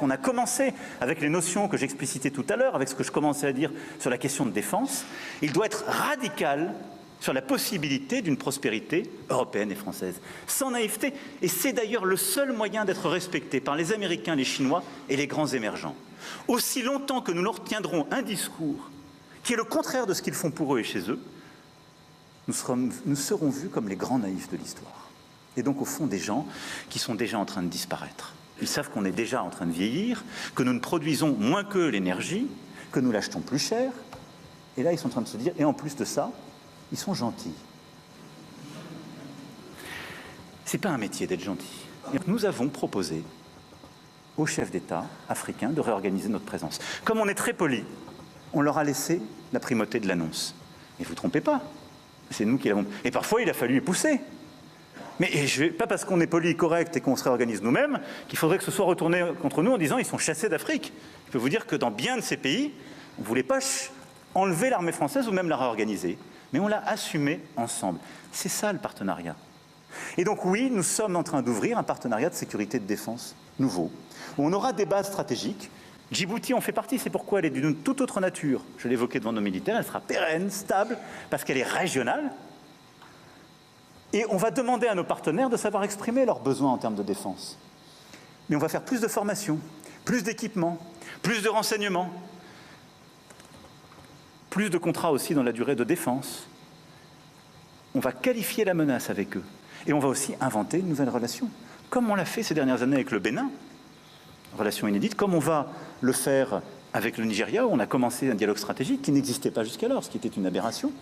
qu'on a commencé avec les notions que j'explicitais tout à l'heure, avec ce que je commençais à dire sur la question de défense, il doit être radical sur la possibilité d'une prospérité européenne et française, sans naïveté. Et c'est d'ailleurs le seul moyen d'être respecté par les Américains, les Chinois et les grands émergents. Aussi longtemps que nous leur tiendrons un discours qui est le contraire de ce qu'ils font pour eux et chez eux, nous serons vus comme les grands naïfs de l'histoire. Et donc au fond des gens qui sont déjà en train de disparaître. Ils savent qu'on est déjà en train de vieillir, que nous ne produisons moins qu'eux l'énergie, que nous l'achetons plus cher. Et là, ils sont en train de se dire, et en plus de ça, ils sont gentils. C'est pas un métier d'être gentil. Nous avons proposé aux chefs d'État africains de réorganiser notre présence. Comme on est très poli, on leur a laissé la primauté de l'annonce. Mais vous ne vous trompez pas, c'est nous qui l'avons... Et parfois, il a fallu y pousser. Mais pas parce qu'on est poli, correct et qu'on se réorganise nous-mêmes, qu'il faudrait que ce soit retourné contre nous en disant ils sont chassés d'Afrique. Je peux vous dire que dans bien de ces pays, on ne voulait pas enlever l'armée française ou même la réorganiser. Mais on l'a assumé ensemble. C'est ça le partenariat. Et donc oui, nous sommes en train d'ouvrir un partenariat de sécurité et de défense nouveau, où on aura des bases stratégiques. Djibouti en fait partie, c'est pourquoi elle est d'une toute autre nature. Je l'évoquais devant nos militaires, elle sera pérenne, stable, parce qu'elle est régionale. Et on va demander à nos partenaires de savoir exprimer leurs besoins en termes de défense. Mais on va faire plus de formation, plus d'équipements, plus de renseignements, plus de contrats aussi dans la durée de défense. On va qualifier la menace avec eux. Et on va aussi inventer une nouvelle relation, comme on l'a fait ces dernières années avec le Bénin, relation inédite, comme on va le faire avec le Nigeria, où on a commencé un dialogue stratégique qui n'existait pas jusqu'alors, ce qui était une aberration.